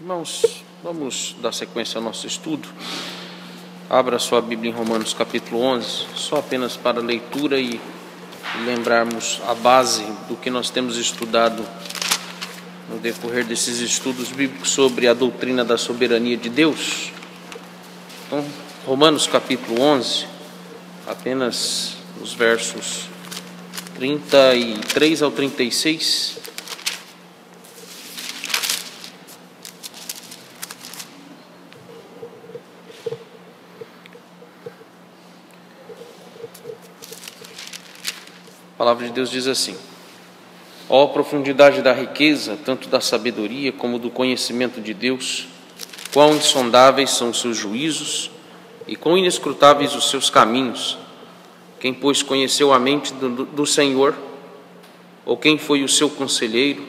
Irmãos, vamos dar sequência ao nosso estudo. Abra sua Bíblia em Romanos capítulo 11, só apenas para leitura e lembrarmos a base do que nós temos estudado no decorrer desses estudos bíblicos sobre a doutrina da soberania de Deus. Então, Romanos capítulo 11, apenas os versos 33 ao 36. A palavra de Deus diz assim: ó profundidade da riqueza, tanto da sabedoria como do conhecimento de Deus, quão insondáveis são os seus juízos e quão inescrutáveis os seus caminhos. Quem, pois, conheceu a mente do Senhor? Ou quem foi o seu conselheiro?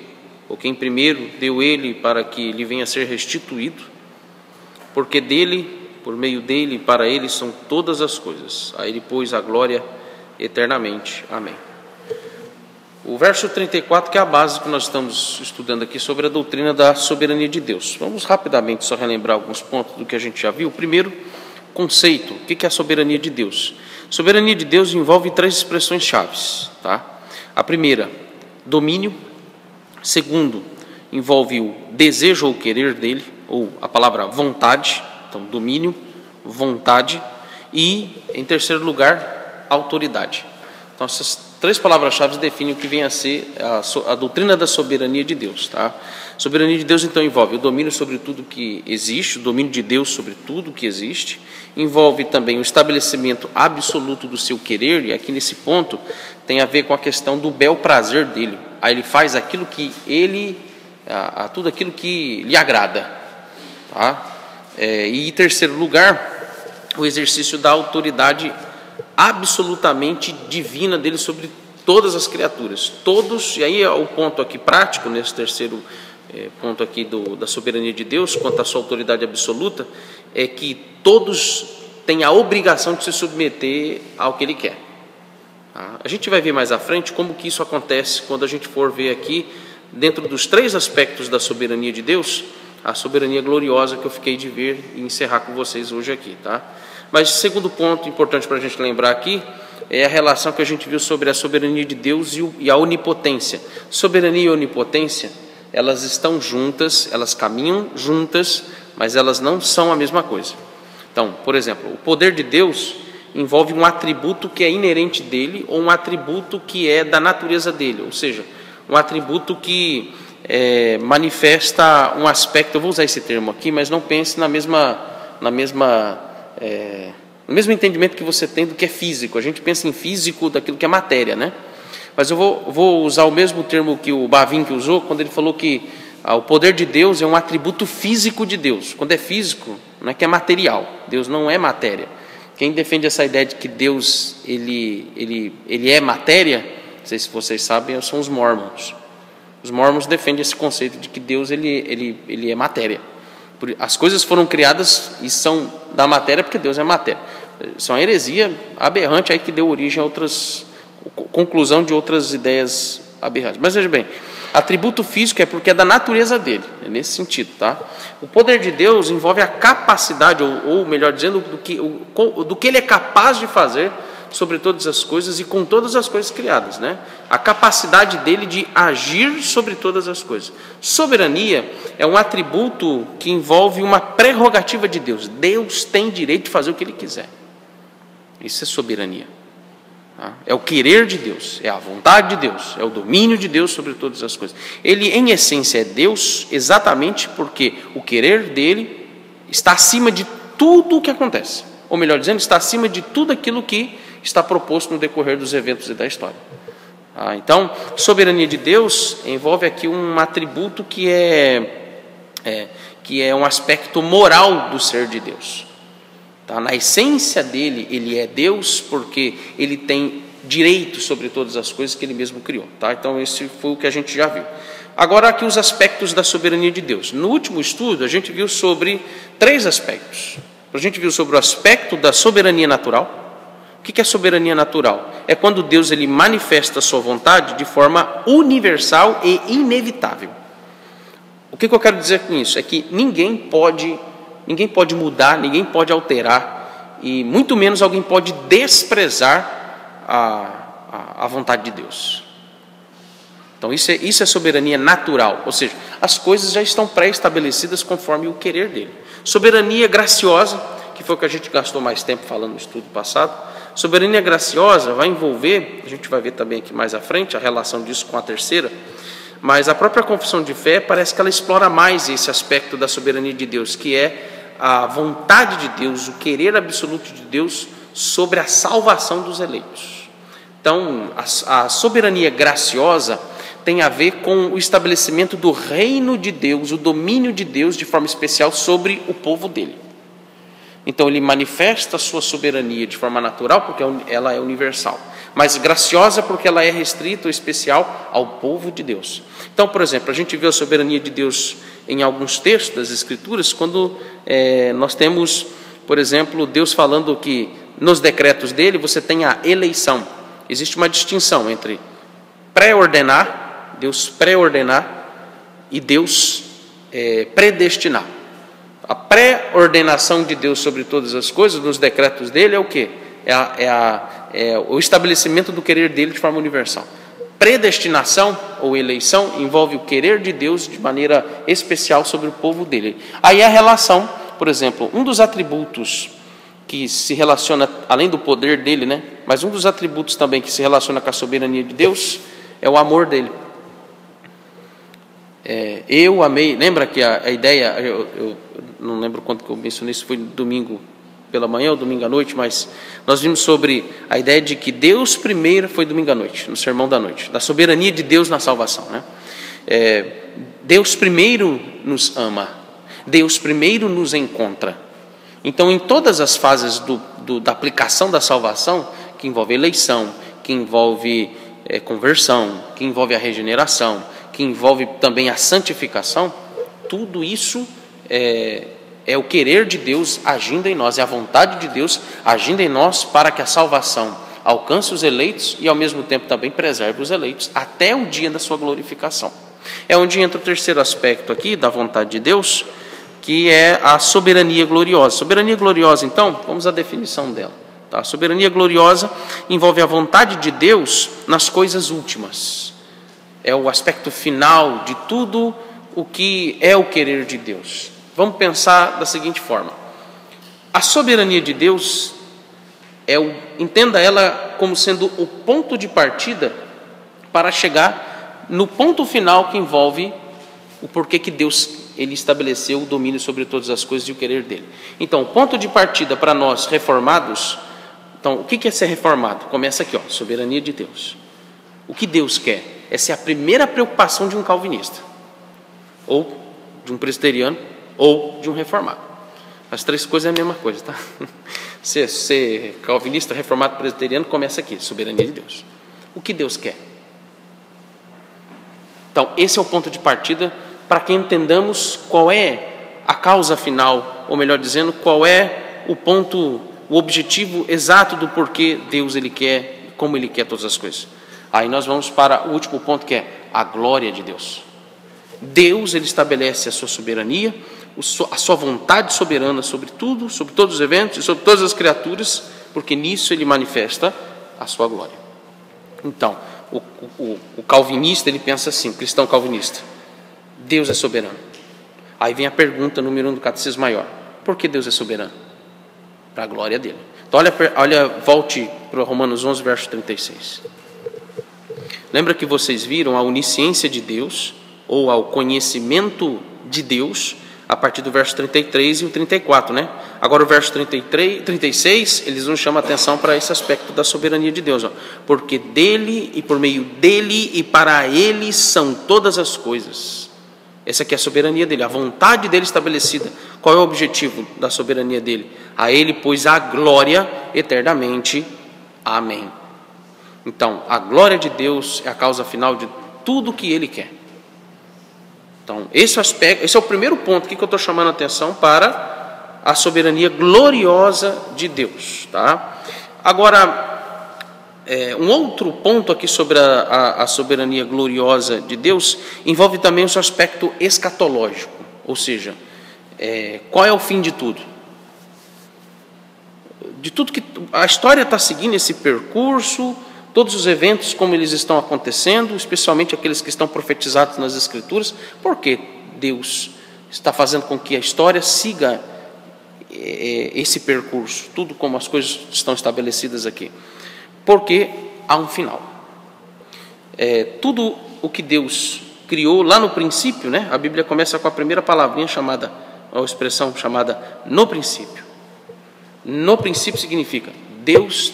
Ou quem primeiro deu ele para que lhe venha a ser restituído? Porque dele, por meio dele e para ele são todas as coisas. A ele, pois, a glória eternamente. Amém. O verso 34, que é a base que nós estamos estudando aqui sobre a doutrina da soberania de Deus. Vamos rapidamente só relembrar alguns pontos do que a gente já viu. Primeiro, conceito. O que é a soberania de Deus? Soberania de Deus envolve três expressões chaves, tá? A primeira, domínio. Segundo, envolve o desejo ou querer dele, ou a palavra vontade. Então, domínio, vontade. E, em terceiro lugar, autoridade. Então, essas três palavras-chave definem o que vem a ser a doutrina da soberania de Deus, tá? Soberania de Deus, então, envolve o domínio sobre tudo que existe, o domínio de Deus sobre tudo que existe, envolve também o estabelecimento absoluto do seu querer, e aqui nesse ponto tem a ver com a questão do bel prazer dele. Aí ele faz aquilo que tudo aquilo que lhe agrada, tá? E em terceiro lugar, o exercício da autoridade absolutamente divina dele sobre todas as criaturas, todos. E aí é o ponto aqui prático, nesse terceiro ponto aqui da soberania de Deus, quanto à sua autoridade absoluta, é que todos têm a obrigação de se submeter ao que ele quer. A gente vai ver mais à frente como que isso acontece quando a gente for ver aqui, dentro dos três aspectos da soberania de Deus, a soberania gloriosa que eu fiquei de ver e encerrar com vocês hoje aqui, tá? Mas o segundo ponto importante para a gente lembrar aqui é a relação que a gente viu sobre a soberania de Deus e a onipotência. Soberania e onipotência, elas estão juntas, elas caminham juntas, mas elas não são a mesma coisa. Então, por exemplo, o poder de Deus envolve um atributo que é inerente dele ou um atributo que é da natureza dele, ou seja, um atributo que manifesta um aspecto, eu vou usar esse termo aqui, mas não pense no mesmo entendimento que você tem do que é físico. A gente pensa em físico daquilo que é matéria, né? Mas eu vou usar o mesmo termo que o Bavinck usou quando ele falou que o poder de Deus é um atributo físico de Deus. Quando é físico, não é que é material. Deus não é matéria. Quem defende essa ideia de que Deus ele é matéria, não sei se vocês sabem, são os mormons. Os mormons defendem esse conceito de que Deus ele é matéria. As coisas foram criadas e são da matéria porque Deus é matéria. Isso é uma heresia aberrante aí que deu origem a conclusão de outras ideias aberrantes. Mas veja bem, atributo físico é porque é da natureza dele, é nesse sentido, tá? O poder de Deus envolve a capacidade, ou melhor dizendo, do que ele é capaz de fazer sobre todas as coisas e com todas as coisas criadas, né? A capacidade dele de agir sobre todas as coisas. Soberania é um atributo que envolve uma prerrogativa de Deus. Deus tem direito de fazer o que ele quiser. Isso é soberania. Tá? É o querer de Deus, é a vontade de Deus, é o domínio de Deus sobre todas as coisas. Ele, em essência, é Deus exatamente porque o querer dele está acima de tudo o que acontece. Ou melhor dizendo, está acima de tudo aquilo que está proposto no decorrer dos eventos e da história. Então, soberania de Deus envolve aqui um atributo que é um aspecto moral do ser de Deus. Tá? Na essência dele, ele é Deus porque ele tem direito sobre todas as coisas que ele mesmo criou. Tá? Então, esse foi o que a gente já viu. Agora, aqui os aspectos da soberania de Deus. No último estudo, a gente viu sobre três aspectos. A gente viu sobre o aspecto da soberania natural. O que é soberania natural? É quando Deus ele manifesta a sua vontade de forma universal e inevitável. O que eu quero dizer com isso? É que ninguém pode mudar, ninguém pode alterar, e muito menos alguém pode desprezar a vontade de Deus. Então isso é soberania natural, ou seja, as coisas já estão pré-estabelecidas conforme o querer dele. Soberania graciosa, que foi o que a gente gastou mais tempo falando no estudo passado. Soberania graciosa vai envolver, a gente vai ver também aqui mais à frente, a relação disso com a terceira, mas a própria confissão de fé parece que ela explora mais esse aspecto da soberania de Deus, que é a vontade de Deus, o querer absoluto de Deus sobre a salvação dos eleitos. Então, a soberania graciosa tem a ver com o estabelecimento do reino de Deus, o domínio de Deus de forma especial sobre o povo dele. Então ele manifesta a sua soberania de forma natural, porque ela é universal, mas graciosa porque ela é restrita ou especial ao povo de Deus. Então, por exemplo, a gente vê a soberania de Deus em alguns textos das Escrituras, quando nós temos, por exemplo, Deus falando que nos decretos dele você tem a eleição. Existe uma distinção entre pré-ordenar, Deus pré-ordenar, e Deus predestinar. A pré-ordenação de Deus sobre todas as coisas, nos decretos dele, é o quê? É o estabelecimento do querer dele de forma universal. Predestinação ou eleição envolve o querer de Deus de maneira especial sobre o povo dele. Aí a relação, por exemplo, um dos atributos que se relaciona, além do poder dele, né? Mas um dos atributos também que se relaciona com a soberania de Deus é o amor dele. Eu amei, lembra que a ideia, eu não lembro quando que eu mencionei, isso foi domingo pela manhã ou domingo à noite, mas nós vimos sobre a ideia de que Deus primeiro, foi domingo à noite, no sermão da noite, da soberania de Deus na salvação, né? Deus primeiro nos ama, Deus primeiro nos encontra. Então, em todas as fases da aplicação da salvação, que envolve eleição, que envolve conversão, que envolve a regeneração, que envolve também a santificação, tudo isso é o querer de Deus agindo em nós, é a vontade de Deus agindo em nós para que a salvação alcance os eleitos e ao mesmo tempo também preserve os eleitos até o dia da sua glorificação. É onde entra o terceiro aspecto aqui da vontade de Deus, que é a soberania gloriosa. Soberania gloriosa, então, vamos à definição dela. Tá? A soberania gloriosa envolve a vontade de Deus nas coisas últimas. É o aspecto final de tudo o que é o querer de Deus. Vamos pensar da seguinte forma: a soberania de Deus entenda ela como sendo o ponto de partida para chegar no ponto final que envolve o porquê que Deus ele estabeleceu o domínio sobre todas as coisas e o querer dele. Então, o ponto de partida para nós reformados, então, o que é ser reformado? Começa aqui, soberania de Deus. O que Deus quer? Essa é a primeira preocupação de um calvinista, ou de um presbiteriano, ou de um reformado. As três coisas é a mesma coisa, tá? Ser calvinista, reformado, presbiteriano, começa aqui, soberania de Deus. O que Deus quer? Então, esse é o ponto de partida para que entendamos qual é a causa final, ou melhor dizendo, qual é o ponto, o objetivo exato do porquê Deus ele quer, como ele quer todas as coisas. Aí nós vamos para o último ponto, que é a glória de Deus. Deus ele estabelece a sua soberania, a sua vontade soberana sobre tudo, sobre todos os eventos e sobre todas as criaturas, porque nisso ele manifesta a sua glória. Então, o calvinista ele pensa assim, cristão calvinista: Deus é soberano. Aí vem a pergunta número 1 do Catecismo Maior: por que Deus é soberano? Para a glória dele. Então volte para Romanos 11, verso 36. Lembra que vocês viram a onisciência de Deus, ou ao conhecimento de Deus, a partir do verso 33 e o 34, né? Agora o verso 36, eles nos chamam a atenção para esse aspecto da soberania de Deus. Porque dele e por meio dele e para ele são todas as coisas. Essa aqui é a soberania dele, a vontade dele estabelecida. Qual é o objetivo da soberania dele? A ele, pois, a glória eternamente. Amém. Então, a glória de Deus é a causa final de tudo o que ele quer. Então, esse é o primeiro ponto que eu estou chamando a atenção para a soberania gloriosa de Deus. Tá? Agora, Um outro ponto aqui sobre a soberania gloriosa de Deus envolve também o seu aspecto escatológico, ou seja, qual é o fim de tudo? De tudo que a história está seguindo esse percurso, todos os eventos como eles estão acontecendo, especialmente aqueles que estão profetizados nas Escrituras, por que Deus está fazendo com que a história siga esse percurso, tudo como as coisas estão estabelecidas aqui? Porque há um final. Tudo o que Deus criou lá no princípio, né? A Bíblia começa com a primeira palavrinha chamada, a expressão chamada no princípio. No princípio significa Deus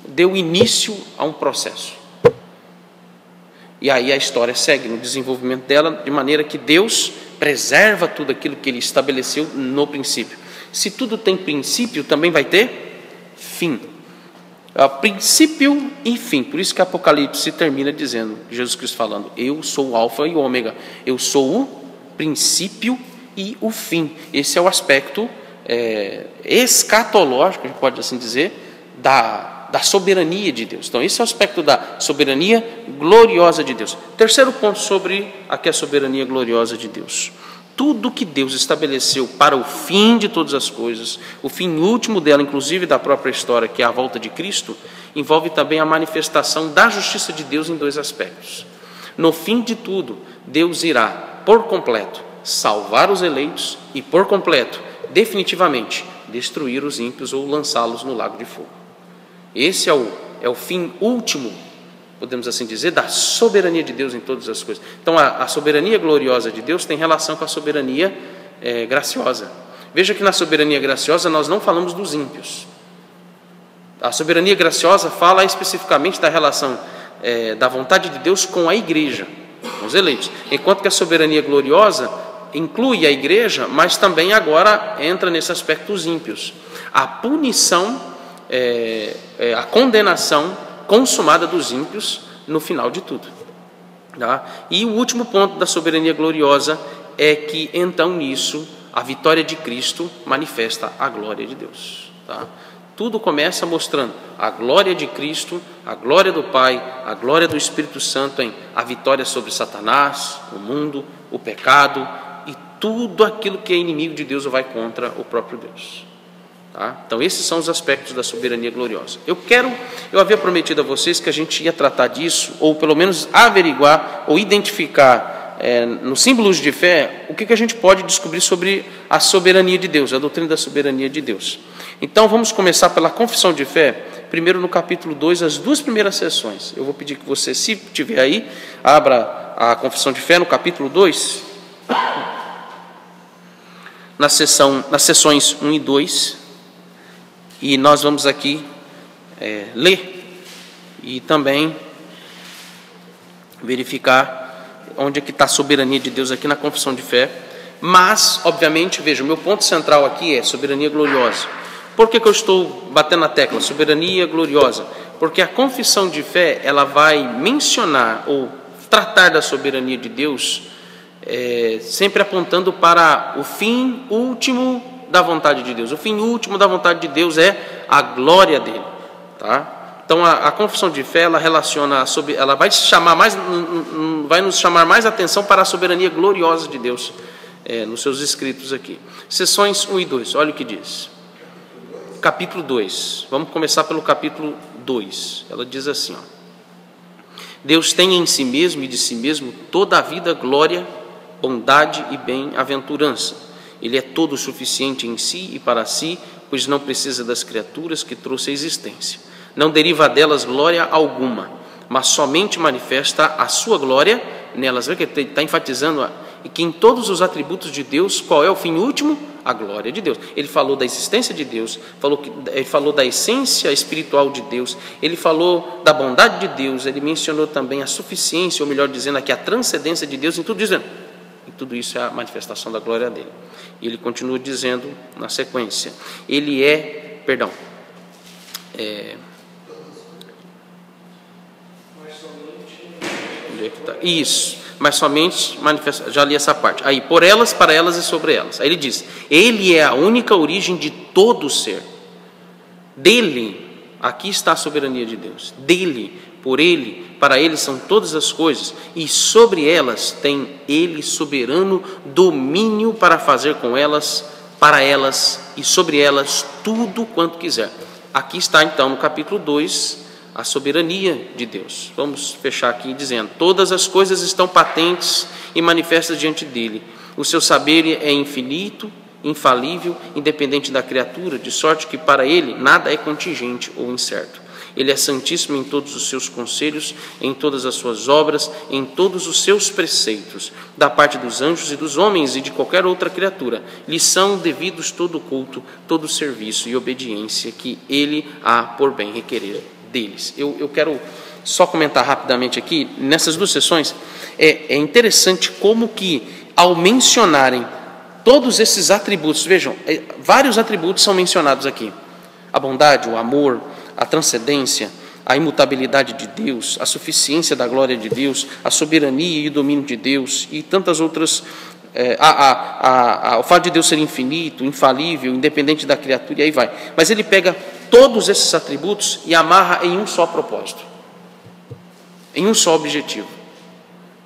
deu início a um processo. E aí a história segue no desenvolvimento dela, de maneira que Deus preserva tudo aquilo que Ele estabeleceu no princípio. Se tudo tem princípio, também vai ter fim. Princípio e fim. Por isso que Apocalipse termina dizendo, Jesus Cristo falando, eu sou o alfa e o ômega, eu sou o princípio e o fim. Esse é o aspecto escatológico, a gente pode assim dizer, da soberania de Deus. Então esse é o aspecto da soberania gloriosa de Deus. Terceiro ponto sobre a soberania gloriosa de Deus. Tudo que Deus estabeleceu para o fim de todas as coisas, o fim último dela, inclusive da própria história, que é a volta de Cristo, envolve também a manifestação da justiça de Deus em dois aspectos. No fim de tudo, Deus irá, por completo, salvar os eleitos e, por completo, definitivamente, destruir os ímpios ou lançá-los no lago de fogo. Esse é o fim último, podemos assim dizer, da soberania de Deus em todas as coisas. Então, a soberania gloriosa de Deus tem relação com a soberania graciosa. Veja que na soberania graciosa nós não falamos dos ímpios. A soberania graciosa fala especificamente da relação da vontade de Deus com a igreja, com os eleitos. Enquanto que a soberania gloriosa inclui a igreja, mas também agora entra nesse aspecto os ímpios. A punição, a condenação consumada dos ímpios no final de tudo. Tá? E o último ponto da soberania gloriosa é que, então, nisso, a vitória de Cristo manifesta a glória de Deus. Tá? Tudo começa mostrando a glória de Cristo, a glória do Pai, a glória do Espírito Santo em a vitória sobre Satanás, o mundo, o pecado e tudo aquilo que é inimigo de Deus ou vai contra o próprio Deus. Tá? Então esses são os aspectos da soberania gloriosa. Eu havia prometido a vocês que a gente ia tratar disso, ou pelo menos averiguar ou identificar nos símbolos de fé o que a gente pode descobrir sobre a soberania de Deus, a doutrina da soberania de Deus. Então vamos começar pela confissão de fé, primeiro no capítulo 2, as duas primeiras sessões. Eu vou pedir que você, se tiver aí, abra a confissão de fé no capítulo 2, nas sessões 1 e 2. E nós vamos aqui ler e também verificar onde é que está a soberania de Deus aqui na confissão de fé. Mas, obviamente, veja, o meu ponto central aqui é soberania gloriosa. Por que eu estou batendo na tecla? Soberania gloriosa. Porque a confissão de fé, ela vai mencionar ou tratar da soberania de Deus sempre apontando para o fim último da vontade de Deus. O fim último da vontade de Deus é a glória dele, tá? Então a confissão de fé, ela relaciona ela vai nos chamar mais atenção para a soberania gloriosa de Deus nos seus escritos aqui. Sessões 1 e 2, olha o que diz. Capítulo 2. Vamos começar pelo capítulo 2. Ela diz assim, Deus tem em si mesmo e de si mesmo toda a vida, glória, bondade e bem-aventurança. Ele é todo suficiente em si e para si, pois não precisa das criaturas que trouxe à existência. Não deriva delas glória alguma, mas somente manifesta a sua glória nelas. Vê que ele está enfatizando que em todos os atributos de Deus, qual é o fim último? A glória de Deus. Ele falou da existência de Deus, ele falou da essência espiritual de Deus, ele falou da bondade de Deus, ele mencionou também a suficiência, ou melhor dizendo aqui, a transcendência de Deus, em tudo isso. E tudo isso é a manifestação da glória dele. E ele continua dizendo na sequência, ele é, perdão, onde é que está? Isso, mas somente manifesta, já li essa parte. Aí, por elas, para elas e sobre elas. Aí ele diz, ele é a única origem de todo ser. Dele, Aqui está a soberania de Deus. Dele, por Ele, para Ele são todas as coisas, e sobre elas tem Ele soberano domínio para fazer com elas, para elas e sobre elas tudo quanto quiser. Aqui está então no capítulo 2 a soberania de Deus. Vamos fechar aqui dizendo: todas as coisas estão patentes e manifestas diante dele. O seu saber é infinito, infalível, independente da criatura, de sorte que para ele nada é contingente ou incerto. Ele é santíssimo em todos os seus conselhos, em todas as suas obras, em todos os seus preceitos, da parte dos anjos e dos homens e de qualquer outra criatura. Lhe são devidos todo culto, todo serviço e obediência que ele há por bem requerer deles. Eu quero só comentar rapidamente aqui, nessas duas sessões, é interessante como que, ao mencionarem todos esses atributos, vejam, vários atributos são mencionados aqui: a bondade, o amor, a transcendência, a imutabilidade de Deus, a suficiência da glória de Deus, a soberania e o domínio de Deus e tantas outras, o fato de Deus ser infinito, infalível, independente da criatura, e aí vai. Mas ele pega todos esses atributos e amarra em um só propósito, em um só objetivo.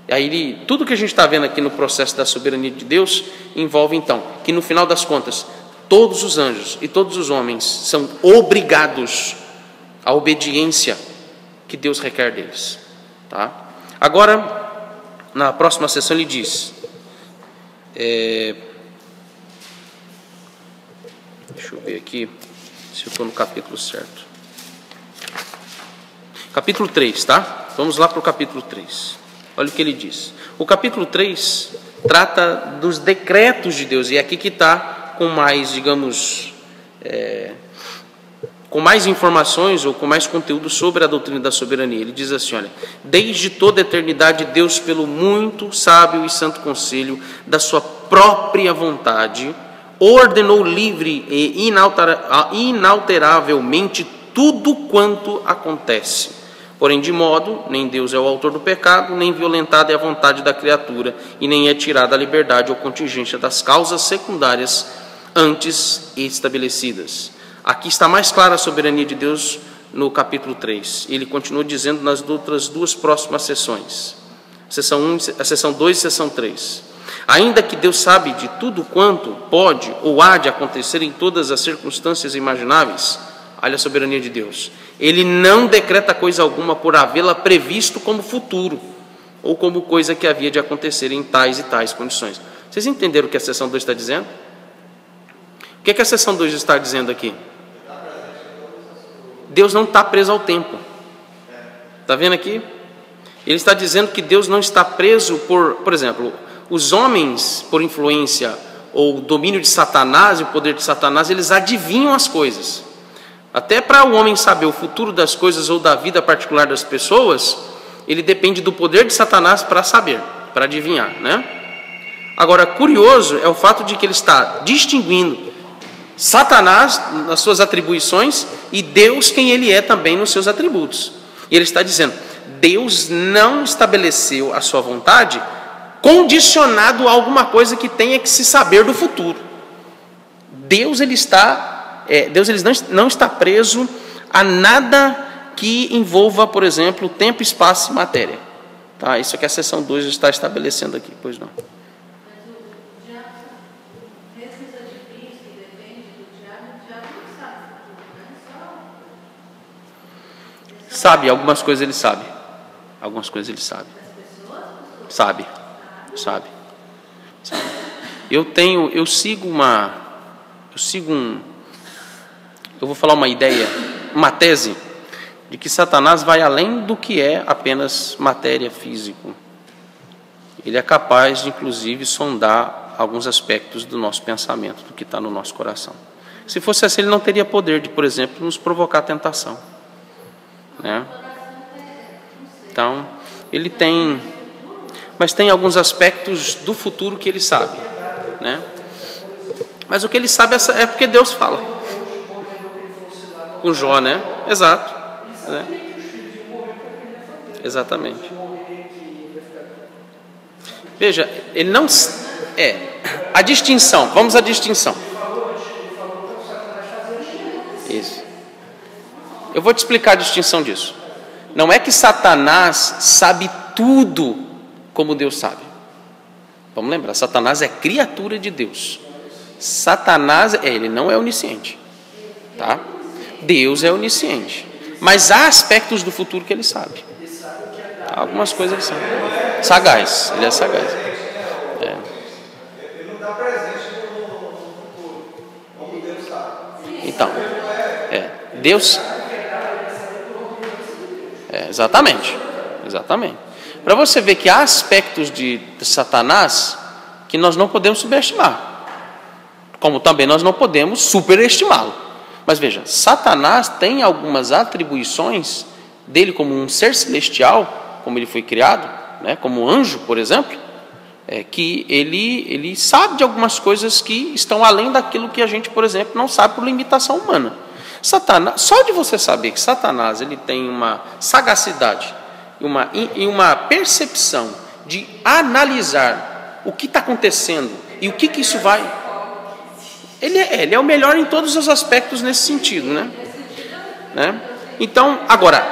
E aí tudo que a gente está vendo aqui no processo da soberania de Deus envolve então que no final das contas todos os anjos e todos os homens são obrigados à obediência que Deus requer deles, tá? Agora, na próxima sessão ele diz, deixa eu ver aqui se eu estou no capítulo certo. Capítulo 3, tá? Vamos lá para o capítulo 3. Olha o que ele diz. O capítulo 3 trata dos decretos de Deus, e é aqui que está com mais, digamos, com mais informações ou com mais conteúdo sobre a doutrina da soberania. Ele diz assim, olha: desde toda a eternidade, Deus, pelo muito sábio e santo conselho da sua própria vontade, ordenou livre e inalteravelmente tudo quanto acontece. Porém, de modo, nem Deus é o autor do pecado, nem violentada é a vontade da criatura, e nem é tirada a liberdade ou contingência das causas secundárias antes estabelecidas. Aqui está mais clara a soberania de Deus no capítulo 3. Ele continua dizendo nas outras duas próximas sessões, a sessão 2 e sessão 3. Ainda que Deus sabe de tudo quanto pode ou há de acontecer em todas as circunstâncias imagináveis, olha a soberania de Deus, Ele não decreta coisa alguma por havê-la previsto como futuro, ou como coisa que havia de acontecer em tais e tais condições. Vocês entenderam o que a sessão 2 está dizendo? O que é que a sessão 2 está dizendo aqui? Deus não está preso ao tempo. Está vendo aqui? Ele está dizendo que Deus não está preso por exemplo, os homens, por influência ou domínio de Satanás e o poder de Satanás, eles adivinham as coisas. Até para o homem saber o futuro das coisas ou da vida particular das pessoas, ele depende do poder de Satanás para saber, para adivinhar, né? Agora, curioso é o fato de que ele está distinguindo Satanás nas suas atribuições e Deus quem ele é também nos seus atributos. E ele está dizendo, Deus não estabeleceu a sua vontade condicionado a alguma coisa que tenha que se saber do futuro. Deus ele não está preso a nada que envolva, por exemplo, tempo, espaço e matéria. Tá? Isso é que a seção 2 está estabelecendo aqui, pois não. Sabe, algumas coisas ele sabe. Algumas coisas ele sabe. Sabe. Eu vou falar uma ideia, uma tese, de que Satanás vai além do que é apenas matéria física. Ele é capaz de, inclusive, sondar alguns aspectos do nosso pensamento, do que está no nosso coração. Se fosse assim, ele não teria poder de, por exemplo, nos provocar tentação. Né? Então, ele tem... Mas tem alguns aspectos do futuro que ele sabe. Né? Mas o que ele sabe é porque Deus fala. Com Jó, né? Exato. Né? Exatamente. Veja, ele não... a distinção, vamos à distinção. Isso. eu vou te explicar a distinção disso. Não é que Satanás sabe tudo como Deus sabe. Vamos lembrar, Satanás é criatura de Deus. Satanás, ele não é onisciente, tá? Deus é onisciente. Mas há aspectos do futuro que ele sabe. Algumas coisas ele sabe. Sagaz, ele é sagaz. Ele não dá presente no futuro, como Deus sabe. Então, Deus... exatamente. Para você ver que há aspectos de Satanás que nós não podemos subestimar, como também nós não podemos superestimá-lo. Mas veja, Satanás tem algumas atribuições dele como um ser celestial, como ele foi criado, né, como anjo, por exemplo, que ele sabe de algumas coisas que estão além daquilo que a gente, por exemplo, não sabe por limitação humana. Satanás, só de você saber que Satanás ele tem uma sagacidade e uma percepção de analisar o que está acontecendo e o que isso vai... Ele é o melhor em todos os aspectos nesse sentido, né? Então, agora...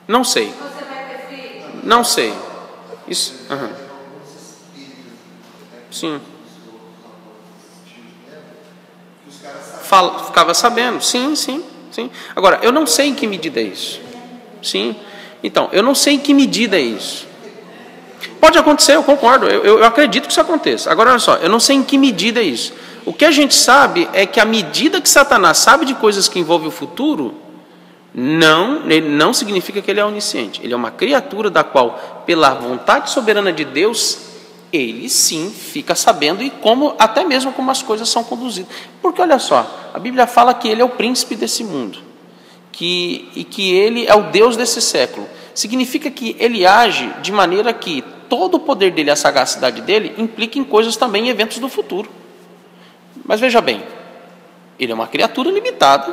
Não sei. Não sei. Isso... Sim. Ficava sabendo. Sim. Agora, eu não sei em que medida é isso. Sim. Então, eu não sei em que medida é isso. Pode acontecer, eu concordo, eu acredito que isso aconteça. Agora, olha só, eu não sei em que medida é isso. O que a gente sabe é que à medida que Satanás sabe de coisas que envolvem o futuro, não significa que ele é onisciente. Ele é uma criatura da qual, pela vontade soberana de Deus, ele sim fica sabendo e até mesmo como as coisas são conduzidas. Porque olha só, a Bíblia fala que ele é o príncipe desse mundo, e que ele é o Deus desse século. Significa que ele age de maneira que todo o poder dele, a sagacidade dele, implica em coisas também, em eventos do futuro. Mas veja bem, ele é uma criatura limitada,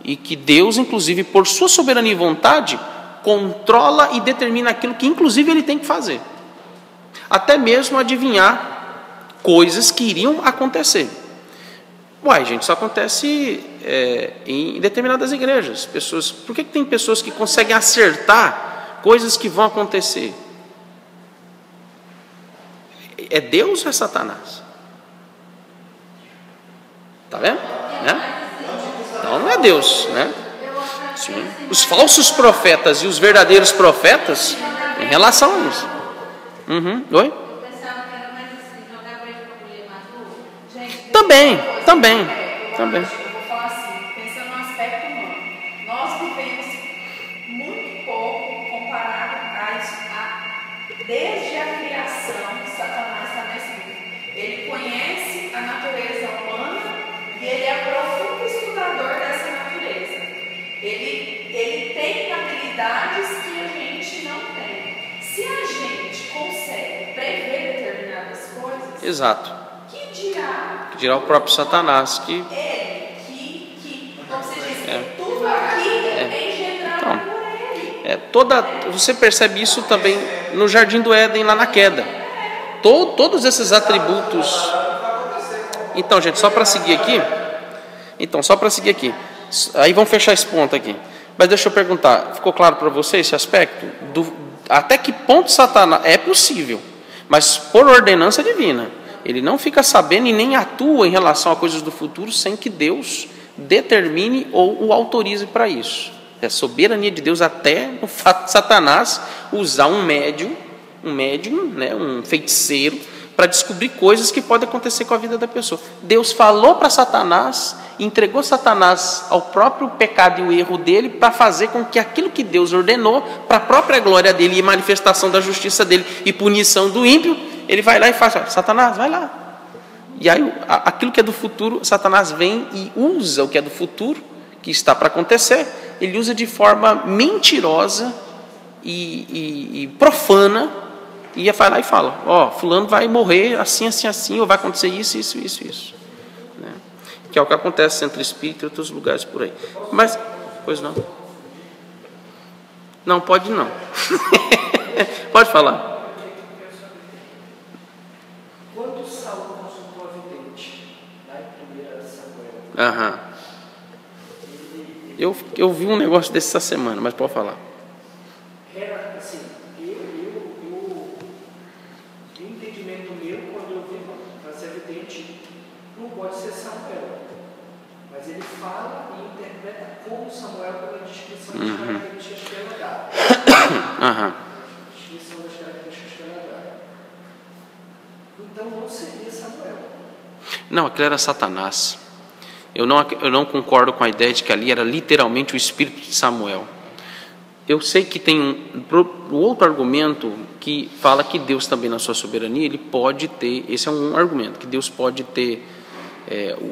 e que Deus, inclusive, por sua soberania e vontade, controla e determina aquilo que, inclusive, ele tem que fazer. Até mesmo adivinhar coisas que iriam acontecer. Gente, isso acontece em determinadas igrejas. Por que tem pessoas que conseguem acertar coisas que vão acontecer? É Deus ou é Satanás? Tá vendo? Então não é Deus, né? Sim. Os falsos profetas e os verdadeiros profetas, em relação a isso. Oi? Também. Eu vou falar assim, pensando no aspecto humano. Nós vivemos muito pouco comparado desde a criação que Satanás está nesse mundo. Ele conhece a natureza humana e ele é profundo estudador dessa natureza. Ele tem habilidades que a gente não tem. Se a gente consegue prever determinadas coisas... Exato. Que dirá o próprio Satanás que... como você disse, tudo aqui é engendrado por ele. Você percebe isso também no Jardim do Éden, lá na queda. Todos esses atributos... Então, gente, só para seguir aqui... Aí vamos fechar esse ponto aqui. Mas deixa eu perguntar, ficou claro para você esse aspecto? Até que ponto Satanás... É possível, mas por ordenança divina. Ele não fica sabendo e nem atua em relação a coisas do futuro sem que Deus determine ou o autorize para isso. É a soberania de Deus até no fato de Satanás usar um médium, né, um feiticeiro, para descobrir coisas que podem acontecer com a vida da pessoa. Deus falou para Satanás, entregou Satanás ao próprio pecado e o erro dele para fazer com que aquilo que Deus ordenou, para a própria glória dele e manifestação da justiça dele e punição do ímpio, ele vai lá e faz, Satanás, vai lá. E aí, aquilo que é do futuro, Satanás vem e usa o que é do futuro, que está para acontecer, ele usa de forma mentirosa e profana, e vai lá e fala, fulano vai morrer assim, ou vai acontecer isso. Né? Que é o que acontece entre espíritos e outros lugares por aí. Mas, pois não. Não, pode não. Pode falar. Quando Saul consultou a vidente, né, Aham. Eu vi um negócio desse essa semana, mas pode falar. Era assim, o entendimento meu, quando eu vi para ser evidente, não pode ser Samuel. Mas ele fala e interpreta como Samuel pela descrição das características que ela dá. Descrição das características que ela dá. Então não seria Samuel. Não, aquilo era Satanás. Eu não concordo com a ideia de que ali era literalmente o espírito de Samuel. Eu sei que tem um outro argumento que fala que Deus também na sua soberania, ele pode ter, esse é um argumento, que Deus pode ter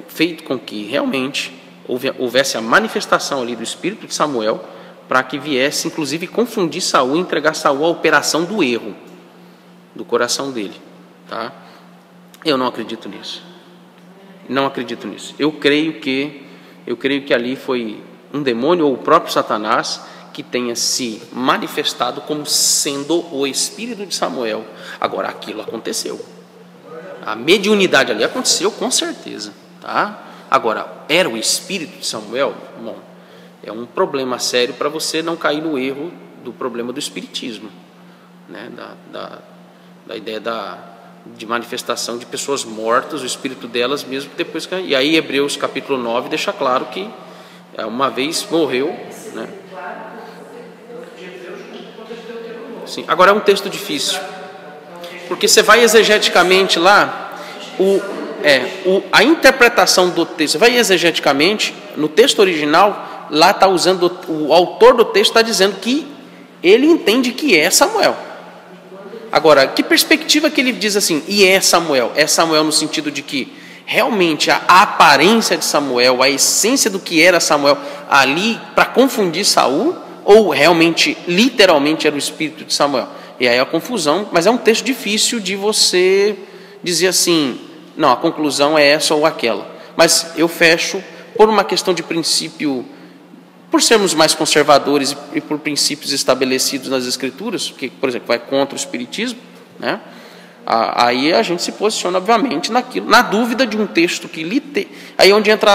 feito com que realmente houvesse a manifestação ali do espírito de Samuel, para que viesse inclusive confundir Saul e entregar Saul à operação do erro do coração dele, tá? Eu não acredito nisso. Não acredito nisso. Eu creio que ali foi um demônio ou o próprio Satanás que tenha se manifestado como sendo o espírito de Samuel. Agora, aquilo aconteceu. A mediunidade ali aconteceu com certeza, tá? Agora, era o espírito de Samuel? Bom, é um problema sério para você não cair no erro do problema do espiritismo, né? Da ideia de manifestação de pessoas mortas, o espírito delas mesmo depois que... E aí Hebreus capítulo 9 deixa claro que uma vez morreu, né? Sim. Agora é um texto difícil, porque você vai exegeticamente lá, a interpretação do texto, você vai exegeticamente, no texto original, lá está usando, o autor do texto está dizendo que ele entende que é Samuel. Agora, que perspectiva que ele diz assim, e é Samuel? É Samuel no sentido de que realmente a aparência de Samuel, a essência do que era Samuel ali para confundir Saul, ou realmente, literalmente era o espírito de Samuel? E aí a confusão, mas é um texto difícil de você dizer assim, não, a conclusão é essa ou aquela. Mas eu fecho por uma questão de princípio, por sermos mais conservadores e por princípios estabelecidos nas Escrituras, que, por exemplo, vai contra o Espiritismo, né? Aí a gente se posiciona, obviamente, naquilo, na dúvida de um texto que... Aí é onde entra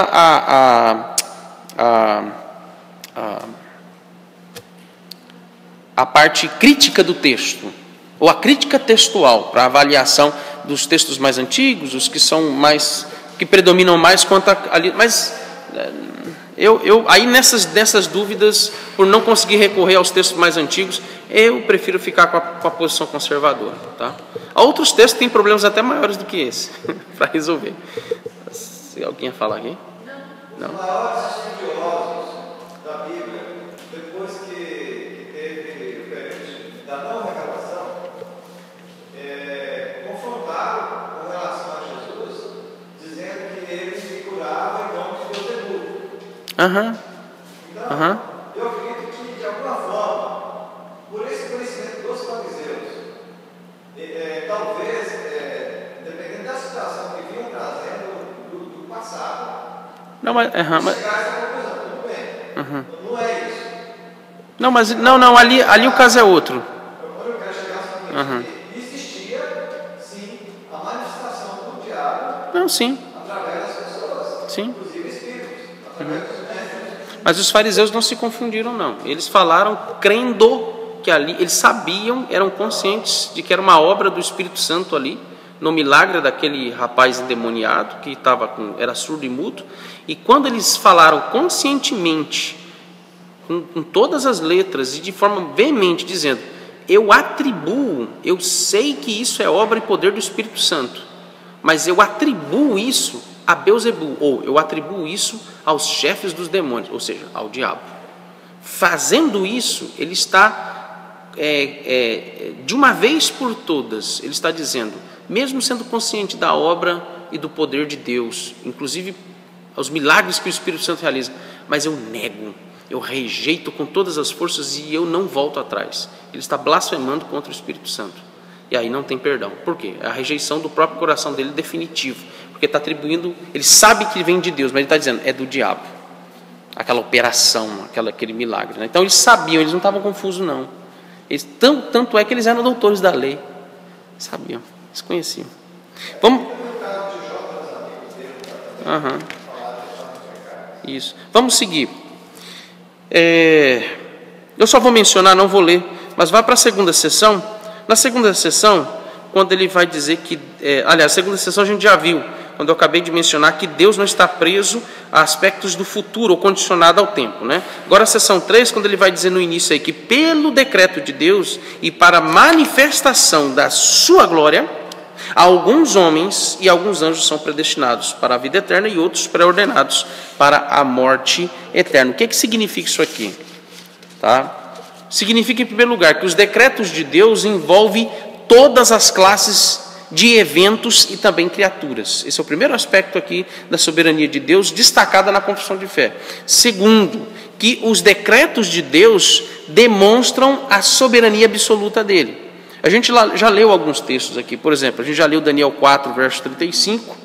a parte crítica do texto, ou a crítica textual, para avaliação dos textos mais antigos, os que são mais... que predominam mais quanto ali... Mas... aí nessas dúvidas, por não conseguir recorrer aos textos mais antigos, eu prefiro ficar com a posição conservadora, tá? Há outros textos que têm problemas até maiores do que esse, para resolver. Se alguém ia falar aqui? Não. Os maiores estudiosos da Bíblia, depois que teve o período da não revelação, confrontaram com relação a Jesus, dizendo que ele se curava em nome de Deus. Então, eu acredito que, de alguma forma, por esse conhecimento dos fariseus, talvez, dependendo da situação que vinham trazendo do passado, não, mas, chegar a essa conclusão, tudo bem, não é isso. Não, mas ali o caso é outro. Eu quero chegar a seguinte, que existia, sim, a manifestação do diabo, não, sim, através das pessoas, sim. inclusive espíritos, através dos mestres. Mas os fariseus não se confundiram, não. Eles falaram crendo que ali, eles sabiam, eram conscientes de que era uma obra do Espírito Santo ali, no milagre daquele rapaz endemoniado que era surdo e mudo. E quando eles falaram conscientemente, com todas as letras e de forma veemente, dizendo: eu sei que isso é obra e poder do Espírito Santo, mas eu atribuo isso a Beelzebul, ou eu atribuo isso aos chefes dos demônios, ou seja, ao diabo. Fazendo isso, ele está, de uma vez por todas, ele está dizendo, mesmo sendo consciente da obra e do poder de Deus, inclusive os milagres que o Espírito Santo realiza, mas eu nego, eu rejeito com todas as forças e eu não volto atrás. Ele está blasfemando contra o Espírito Santo. E aí não tem perdão. Por quê? É a rejeição do próprio coração dele definitivo. Porque está atribuindo, ele sabe que vem de Deus, mas ele está dizendo, é do diabo. Aquela operação, aquele milagre, né? Então eles sabiam, eles não estavam confusos, não. Tanto é que eles eram doutores da lei. Sabiam, eles conheciam. Vamos... Isso. Vamos seguir. Eu só vou mencionar, não vou ler, mas vá para a segunda sessão. Na segunda sessão, quando ele vai dizer que... aliás, a segunda sessão a gente já viu, quando eu acabei de mencionar que Deus não está preso a aspectos do futuro ou condicionado ao tempo, né? Agora a sessão 3, quando ele vai dizer no início aí que pelo decreto de Deus e para a manifestação da sua glória, alguns homens e alguns anjos são predestinados para a vida eterna e outros pré-ordenados para a morte eterna. O que significa isso aqui? Tá? Significa, em primeiro lugar, que os decretos de Deus envolvem todas as classes de eventos e também criaturas. Esse é o primeiro aspecto aqui da soberania de Deus, destacada na confissão de fé. Segundo, que os decretos de Deus demonstram a soberania absoluta dele. A gente já leu alguns textos aqui, por exemplo, a gente já leu Daniel 4, verso 35,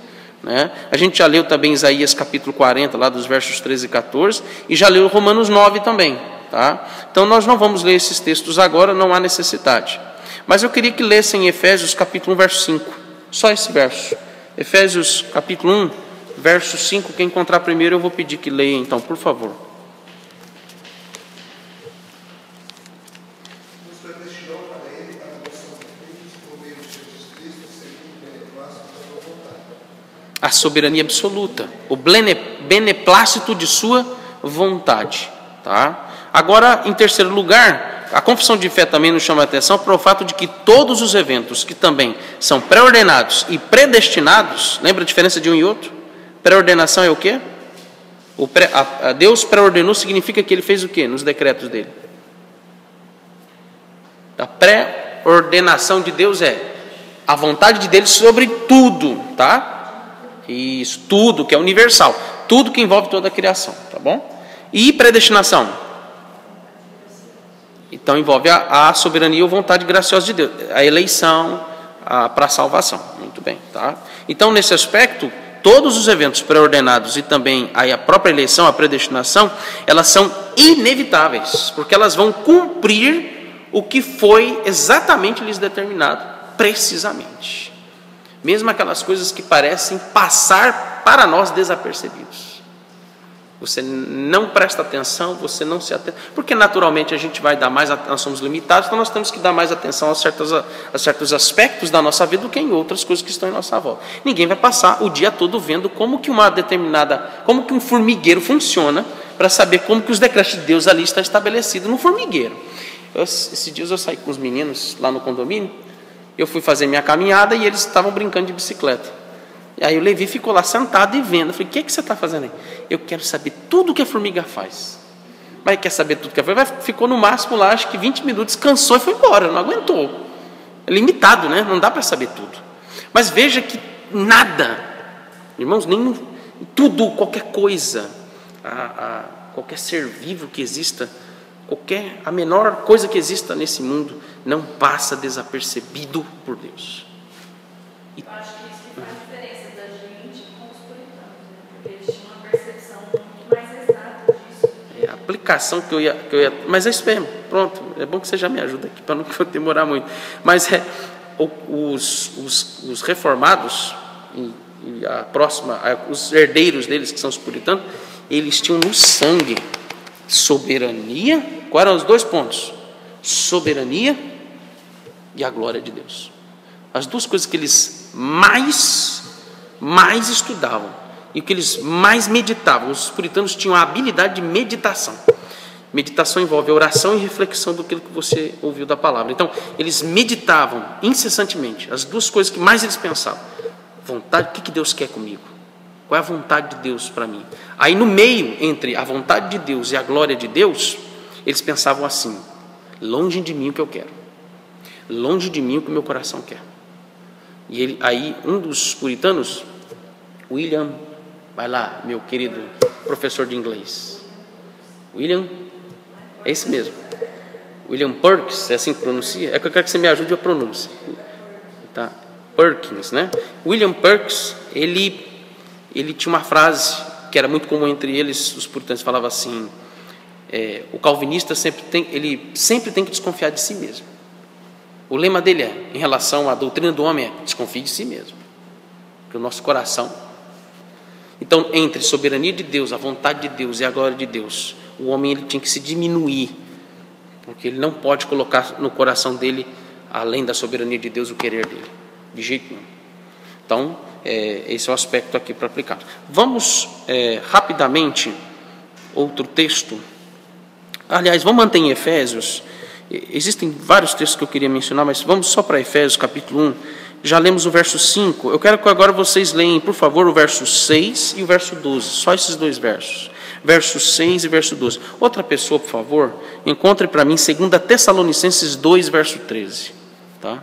né? A gente já leu também Isaías capítulo 40, lá dos versos 13 e 14, e já leu Romanos 9 também. Tá? Então nós não vamos ler esses textos agora, não há necessidade. Mas eu queria que lessem Efésios capítulo 1, verso 5. Só esse verso. Efésios capítulo 1, verso 5. Quem encontrar primeiro eu vou pedir que leia então, por favor. Nos predestinou para ele a adoção de filhos por meio de Jesus Cristo, segundo o beneplácito da sua vontade. A soberania absoluta. O beneplácito de sua vontade. Tá? Agora, em terceiro lugar, a confissão de fé também nos chama a atenção para o fato de que todos os eventos que também são pré-ordenados e predestinados, lembra a diferença de um e outro? Pré-ordenação é o quê? Deus pré-ordenou significa que ele fez o quê nos decretos dele? A pré-ordenação de Deus é a vontade de Deus sobre tudo, tá? Isso, tudo que é universal, tudo que envolve toda a criação, tá bom? E predestinação? Então envolve a soberania ou vontade graciosa de Deus, a eleição para a salvação. Muito bem, tá? Então nesse aspecto, todos os eventos pré-ordenados e também a própria eleição, a predestinação, elas são inevitáveis, porque elas vão cumprir o que foi exatamente lhes determinado, precisamente. Mesmo aquelas coisas que parecem passar para nós desapercebidos. Você não presta atenção, você não se atenta, porque naturalmente a gente vai dar mais, nós somos limitados, então nós temos que dar mais atenção a certos aspectos da nossa vida do que em outras coisas que estão em nossa volta. Ninguém vai passar o dia todo vendo como que como que um formigueiro funciona, para saber como que os decretos de Deus ali estão estabelecidos no formigueiro. Esses dias eu saí com os meninos lá no condomínio, eu fui fazer minha caminhada e eles estavam brincando de bicicleta. E aí o Levi ficou lá sentado e vendo. Eu falei, o que você está fazendo aí? Eu quero saber tudo que a formiga faz. Mas quer saber tudo que ela faz? Ficou no máximo lá, acho que 20 minutos, cansou e foi embora, não aguentou. É limitado, né? Não dá para saber tudo. Mas veja que nada, irmãos, tudo, qualquer coisa, qualquer ser vivo que exista, a menor coisa que exista nesse mundo, não passa desapercebido por Deus. Eu acho que isso que faz a diferença da gente com os puritanos, né? Porque eles tinham uma percepção muito mais exata disso. A aplicação que eu ia. Mas é isso mesmo, pronto. É bom que você já me ajuda aqui, para não demorar muito. Mas os reformados, e os herdeiros deles, que são os puritanos, eles tinham no sangue soberania. Quais eram os 2 pontos? Soberania e a glória de Deus. As 2 coisas que eles mais estudavam e que eles mais meditavam. Os puritanos tinham a habilidade de meditação. Meditação envolve oração e reflexão do que você ouviu da palavra. Então, eles meditavam incessantemente. As 2 coisas que mais eles pensavam. Vontade, o que Deus quer comigo? Qual é a vontade de Deus para mim? Aí no meio, entre a vontade de Deus e a glória de Deus, eles pensavam assim, longe de mim o que eu quero. Longe de mim o que o meu coração quer. E aí um dos puritanos, William, vai lá, meu querido professor de inglês. William, é esse mesmo. William Perkins, é assim que pronuncia? É que eu quero que você me ajude a pronúncia. Tá? Perkins, né? William Perkins, ele tinha uma frase que era muito comum entre eles, os puritanos falavam assim, o calvinista sempre tem que desconfiar de si mesmo. O lema dele em relação à doutrina do homem, desconfie de si mesmo. Porque o nosso coração... Então, entre soberania de Deus, a vontade de Deus e a glória de Deus, o homem ele tinha que se diminuir, porque ele não pode colocar no coração dele, além da soberania de Deus, o querer dele, de jeito nenhum. Então, esse é o aspecto aqui para aplicar. Vamos rapidamente, outro texto. Aliás, vamos manter em Efésios. Existem vários textos que eu queria mencionar, mas vamos só para Efésios, capítulo 1. Já lemos o verso 5. Eu quero que agora vocês leiam, por favor, o verso 6 e o verso 12. Só esses dois versos. Verso 6 e verso 12. Outra pessoa, por favor, encontre para mim 2 Tessalonicenses 2, verso 13. Tá?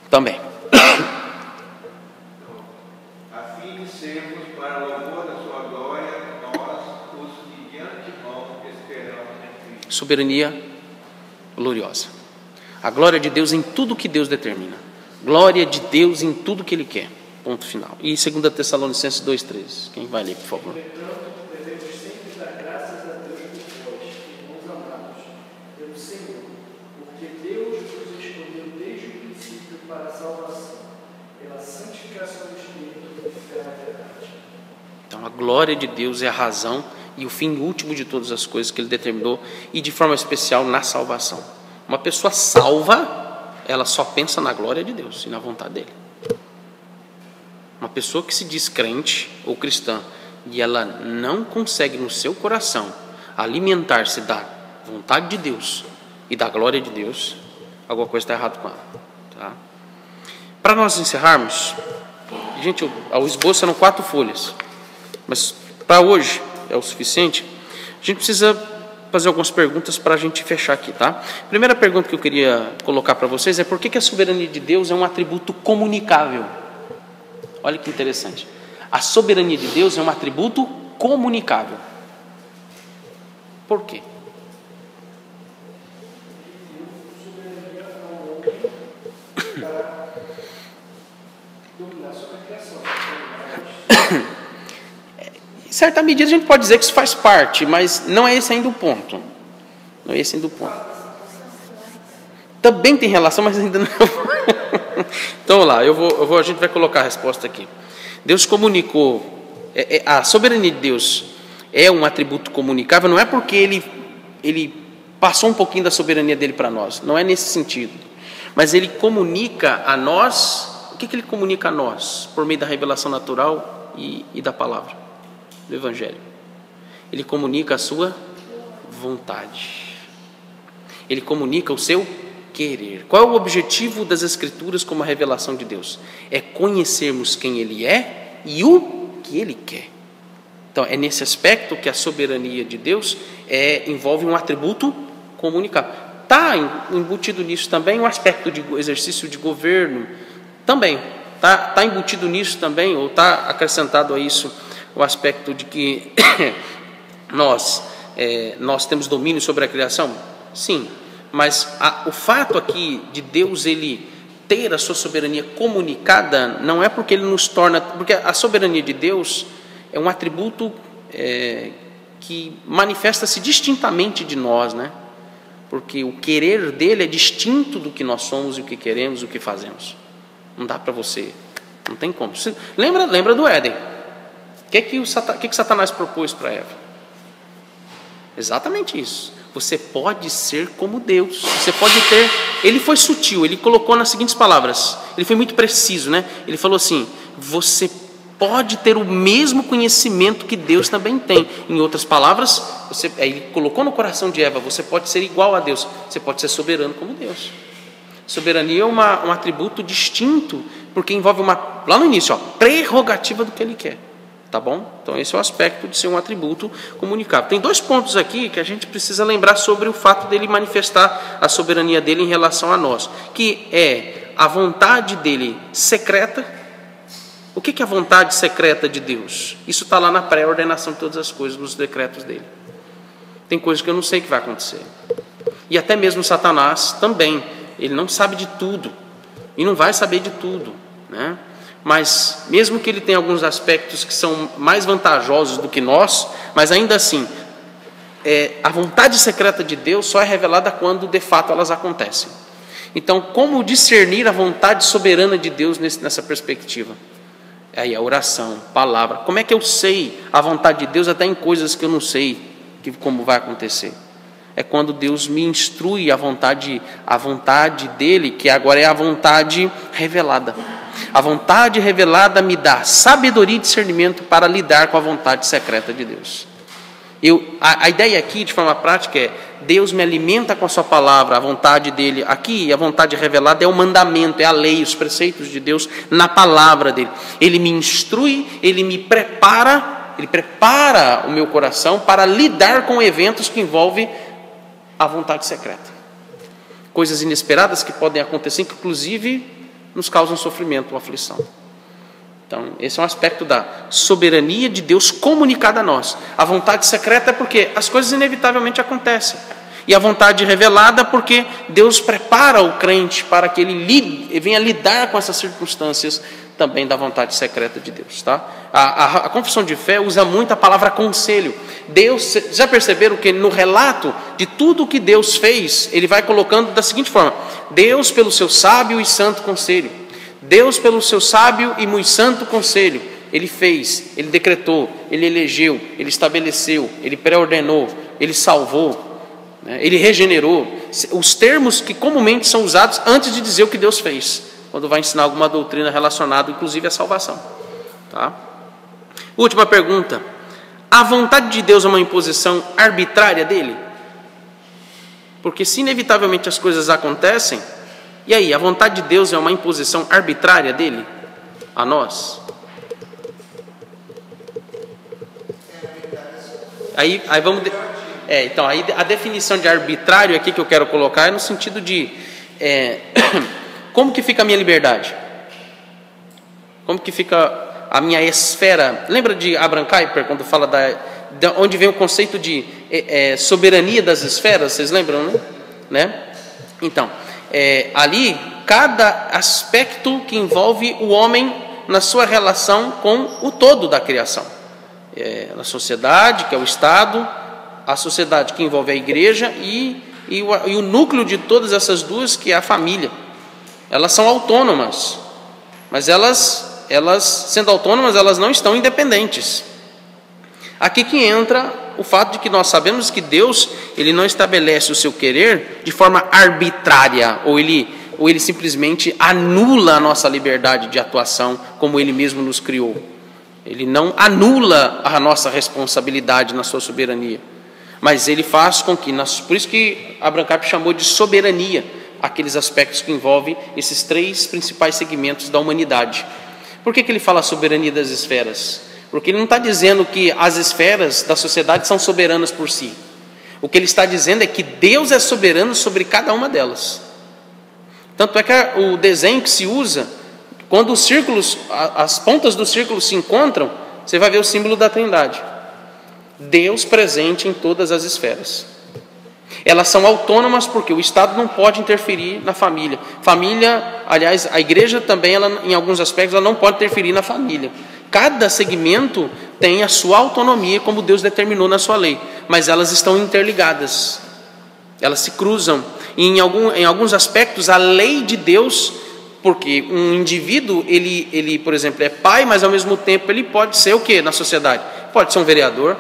Também. A fim de sermos para o louvor da sua glória, nós, os que de antemão esperamos em Cristo. Soberania gloriosa. A glória de Deus em tudo que Deus determina. Glória de Deus em tudo que Ele quer. Ponto final. E 2 Tessalonicenses 2,13. Quem vai ler, por favor? Devemos sempre dar graças a Deus por vós, irmãos amados, pelo Senhor, porque Deus nos escolheu desde o princípio para a salvação, pela santificação do Espírito e pela verdade. Então, a glória de Deus é a razão e o fim último de todas as coisas que Ele determinou, e de forma especial na salvação. Uma pessoa salva, ela só pensa na glória de Deus e na vontade dEle. Uma pessoa que se diz crente ou cristã e ela não consegue no seu coração alimentar-se da vontade de Deus e da glória de Deus, alguma coisa está errada com ela. Tá? Para nós encerrarmos, gente, o esboço eram 4 folhas, mas para hoje é o suficiente. A gente precisa fazer algumas perguntas para a gente fechar aqui, tá? A primeira pergunta que eu queria colocar para vocês é: por que a soberania de Deus é um atributo comunicável? Olha que interessante. A soberania de Deus é um atributo comunicável. Por quê? Em certa medida a gente pode dizer que isso faz parte, mas não é esse ainda o ponto. Não é esse ainda o ponto. Também tem relação, mas ainda não. Então vamos lá, a gente vai colocar a resposta aqui. Deus comunicou, a soberania de Deus é um atributo comunicável, não é porque ele passou um pouquinho da soberania dele para nós, não é nesse sentido. Mas ele comunica a nós, o que ele comunica a nós? Por meio da revelação natural e da palavra, do Evangelho. Ele comunica a sua vontade. Ele comunica o seu querer. Qual é o objetivo das Escrituras como a revelação de Deus? É conhecermos quem Ele é e o que Ele quer. Então, é nesse aspecto que a soberania de Deus envolve um atributo comunicável. Está embutido nisso também um aspecto de exercício de governo, também. Está embutido nisso também, ou está acrescentado a isso o aspecto de que nós temos domínio sobre a criação? Sim. Mas o fato aqui de Deus ele ter a sua soberania comunicada não é porque ele nos torna... Porque a soberania de Deus é um atributo que manifesta-se distintamente de nós, né? Porque o querer dele é distinto do que nós somos e o que queremos, o que fazemos. Não dá para você... Não tem como. Você lembra do Éden? O que Satanás propôs para Eva? Exatamente isso. Você pode ser como Deus. Você pode ter... Ele foi sutil, ele colocou nas seguintes palavras. Ele foi muito preciso, né? Ele falou assim: você pode ter o mesmo conhecimento que Deus também tem. Em outras palavras, ele colocou no coração de Eva: você pode ser igual a Deus. Você pode ser soberano como Deus. Soberania é um atributo distinto, porque envolve lá no início, prerrogativa do que ele quer. Tá bom? Então esse é o aspecto de ser um atributo comunicável. Tem 2 pontos aqui que a gente precisa lembrar sobre o fato dele manifestar a soberania dele em relação a nós, que é a vontade dele secreta. O que é a vontade secreta de Deus? Isso está lá na pré-ordenação de todas as coisas, nos decretos dele. Tem coisas que eu não sei que vai acontecer. E até mesmo Satanás também, ele não sabe de tudo e não vai saber de tudo, né? Mas mesmo que ele tenha alguns aspectos que são mais vantajosos do que nós, mas ainda assim, a vontade secreta de Deus só é revelada quando de fato elas acontecem. Então, como discernir a vontade soberana de Deus nessa perspectiva? Aí a oração, palavra. Como é que eu sei a vontade de Deus até em coisas que eu não sei como vai acontecer? É quando Deus me instrui a vontade dele, que agora é a vontade revelada. A vontade revelada me dá sabedoria e discernimento para lidar com a vontade secreta de Deus. A ideia aqui, de forma prática, é: Deus me alimenta com a sua palavra, a vontade dele. Aqui, a vontade revelada é o mandamento, é a lei, os preceitos de Deus na palavra dele. Ele me instrui, ele me prepara, ele prepara o meu coração para lidar com eventos que envolvem a vontade secreta. Coisas inesperadas que podem acontecer, que inclusive nos causam sofrimento ou aflição. Então, esse é um aspecto da soberania de Deus comunicada a nós. A vontade secreta é porque as coisas inevitavelmente acontecem. E a vontade revelada porque Deus prepara o crente para que ele venha lidar com essas circunstâncias também da vontade secreta de Deus. Tá? A confissão de fé usa muito a palavra conselho. Deus, já perceberam que no relato de tudo o que Deus fez, ele vai colocando da seguinte forma: Deus pelo seu sábio e santo conselho. Deus pelo seu sábio e muito santo conselho, ele fez, ele decretou, ele elegeu, ele estabeleceu, ele pré-ordenou, ele salvou, né? Ele regenerou. Os termos que comumente são usados antes de dizer o que Deus fez, quando vai ensinar alguma doutrina relacionada, inclusive à salvação. Tá? Última pergunta: a vontade de Deus é uma imposição arbitrária dele? Porque se inevitavelmente as coisas acontecem, e aí, a vontade de Deus é uma imposição arbitrária dele a nós? Aí vamos... Então, aí a definição de arbitrário aqui que eu quero colocar é no sentido de... como que fica a minha liberdade? Como que fica a minha esfera? Lembra de Abraham Kuyper, quando fala de onde vem o conceito de soberania das esferas? Vocês lembram, né? Então... ali, cada aspecto que envolve o homem na sua relação com o todo da criação. A sociedade, que é o Estado, a sociedade que envolve a igreja e o núcleo de todas essas duas, que é a família. Elas são autônomas, mas elas sendo autônomas, elas não estão independentes. Aqui que entra o fato de que nós sabemos que Deus, ele não estabelece o seu querer de forma arbitrária, ou ele simplesmente anula a nossa liberdade de atuação como ele mesmo nos criou. Ele não anula a nossa responsabilidade na sua soberania, mas ele faz com que, por isso que Abraham Kuyper chamou de soberania aqueles aspectos que envolvem esses três principais segmentos da humanidade. Por que ele fala soberania das esferas? Porque ele não está dizendo que as esferas da sociedade são soberanas por si. O que ele está dizendo é que Deus é soberano sobre cada uma delas. Tanto é que o desenho que se usa, quando os círculos, as pontas dos círculos se encontram, você vai ver o símbolo da Trindade. Deus presente em todas as esferas. Elas são autônomas porque o Estado não pode interferir na família. Família, aliás, a igreja também, em alguns aspectos, ela não pode interferir na família. Cada segmento tem a sua autonomia, como Deus determinou na sua lei, mas elas estão interligadas, elas se cruzam. E em alguns aspectos, a lei de Deus, porque um indivíduo, ele, por exemplo, é pai, mas ao mesmo tempo ele pode ser o quê na sociedade? Pode ser um vereador,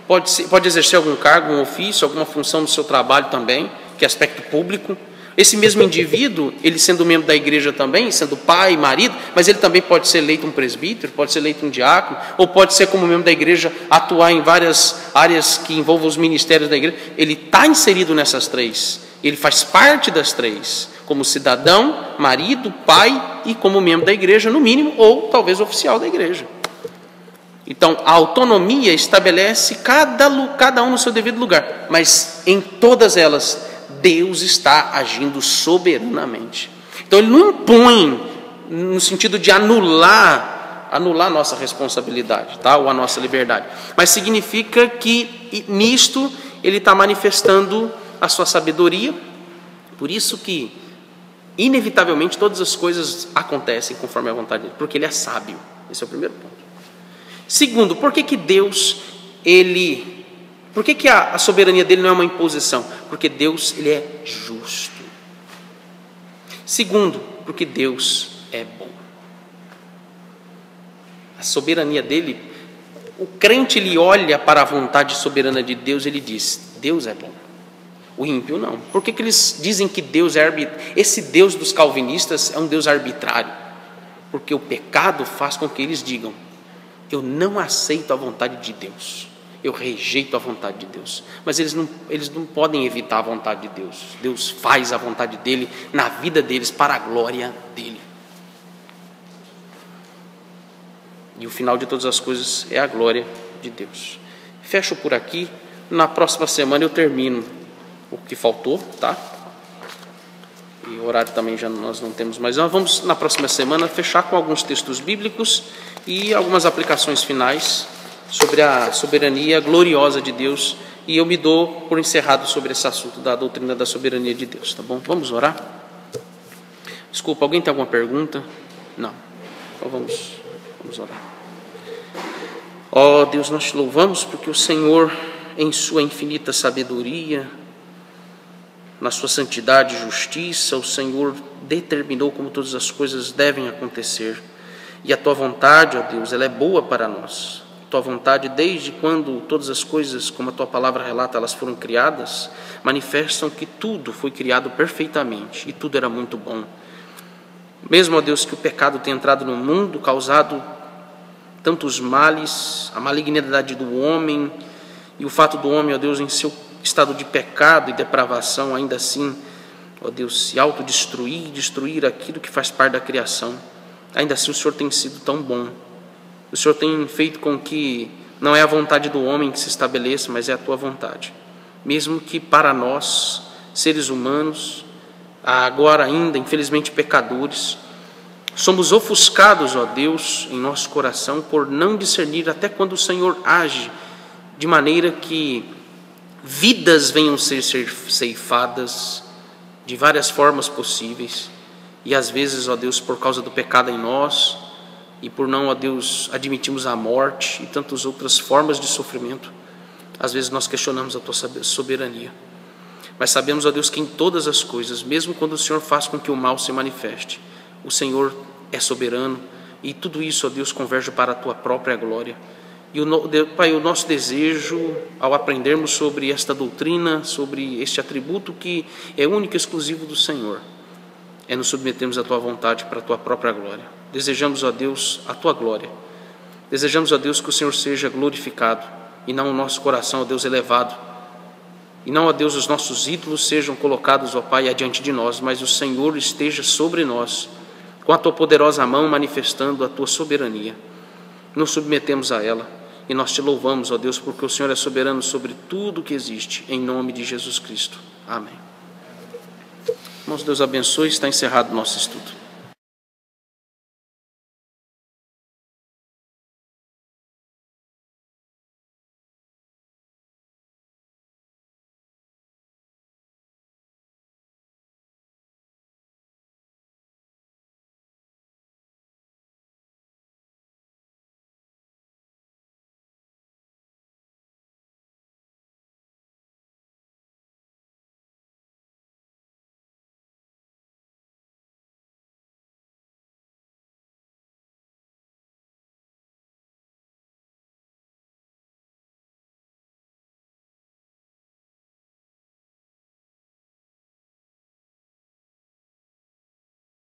pode exercer algum cargo, um ofício, alguma função no seu trabalho também, que é aspecto público. Esse mesmo indivíduo, ele sendo membro da igreja também, sendo pai, marido, mas ele também pode ser eleito um presbítero, pode ser eleito um diácono, ou pode ser, como membro da igreja, atuar em várias áreas que envolvam os ministérios da igreja. Ele está inserido nessas três, ele faz parte das três, como cidadão, marido, pai e como membro da igreja, no mínimo, ou talvez oficial da igreja. Então, a autonomia estabelece cada um no seu devido lugar, mas em todas elas, Deus está agindo soberanamente. Então ele não impõe no sentido de anular a nossa responsabilidade, tá? Ou a nossa liberdade, mas significa que nisto ele está manifestando a sua sabedoria. Por isso que inevitavelmente todas as coisas acontecem conforme a vontade dele, porque ele é sábio. Esse é o primeiro ponto. Segundo, por que Deus, por que a soberania dele não é uma imposição? Porque Deus, ele é justo. Segundo, porque Deus é bom. A soberania dele, o crente, ele olha para a vontade soberana de Deus, ele diz, Deus é bom. O ímpio não. Por que eles dizem que Deus é arbitrário? Esse Deus dos calvinistas é um Deus arbitrário. Porque o pecado faz com que eles digam, eu não aceito a vontade de Deus, eu rejeito a vontade de Deus. Mas eles não podem evitar a vontade de Deus. Deus faz a vontade dele na vida deles, para a glória dele. E o final de todas as coisas é a glória de Deus. Fecho por aqui. Na próxima semana eu termino o que faltou, tá? E o horário também já nós não temos mais. Nós vamos na próxima semana fechar com alguns textos bíblicos e algumas aplicações finais sobre a soberania gloriosa de Deus. E eu me dou por encerrado sobre esse assunto da doutrina da soberania de Deus, tá bom? Vamos orar? Desculpa, alguém tem alguma pergunta? Não. Então vamos orar. Ó Deus, nós te louvamos porque o Senhor, em sua infinita sabedoria, na sua santidade e justiça, o Senhor determinou como todas as coisas devem acontecer. E a tua vontade, ó Deus, ela é boa para nós. A tua vontade, desde quando todas as coisas, como a tua palavra relata, elas foram criadas, manifestam que tudo foi criado perfeitamente e tudo era muito bom. Mesmo, ó Deus, que o pecado tenha entrado no mundo, causado tantos males, a malignidade do homem e o fato do homem, ó Deus, em seu estado de pecado e depravação, ainda assim, ó Deus, se autodestruir, destruir aquilo que faz parte da criação, ainda assim o Senhor tem sido tão bom. O Senhor tem feito com que não é a vontade do homem que se estabeleça, mas é a tua vontade. Mesmo que para nós, seres humanos, agora ainda, infelizmente, pecadores, somos ofuscados, ó Deus, em nosso coração por não discernir até quando o Senhor age de maneira que vidas venham ser ceifadas de várias formas possíveis. E às vezes, ó Deus, por causa do pecado em nós e por não, ó Deus, admitirmos a morte e tantas outras formas de sofrimento, às vezes nós questionamos a tua soberania. Mas sabemos, ó Deus, que em todas as coisas, mesmo quando o Senhor faz com que o mal se manifeste, o Senhor é soberano e tudo isso, ó Deus, converge para a tua própria glória. E, Pai, o nosso desejo, ao aprendermos sobre esta doutrina, sobre este atributo que é único e exclusivo do Senhor, é nos submetermos à tua vontade para a tua própria glória. Desejamos, ó Deus, a tua glória. Desejamos, ó Deus, que o Senhor seja glorificado e não o nosso coração, ó Deus, elevado. E não, ó Deus, os nossos ídolos sejam colocados, ó Pai, adiante de nós, mas o Senhor esteja sobre nós, com a tua poderosa mão manifestando a tua soberania. Nos submetemos a ela e nós te louvamos, ó Deus, porque o Senhor é soberano sobre tudo que existe, em nome de Jesus Cristo. Amém. Irmãos, Deus abençoe, está encerrado o nosso estudo.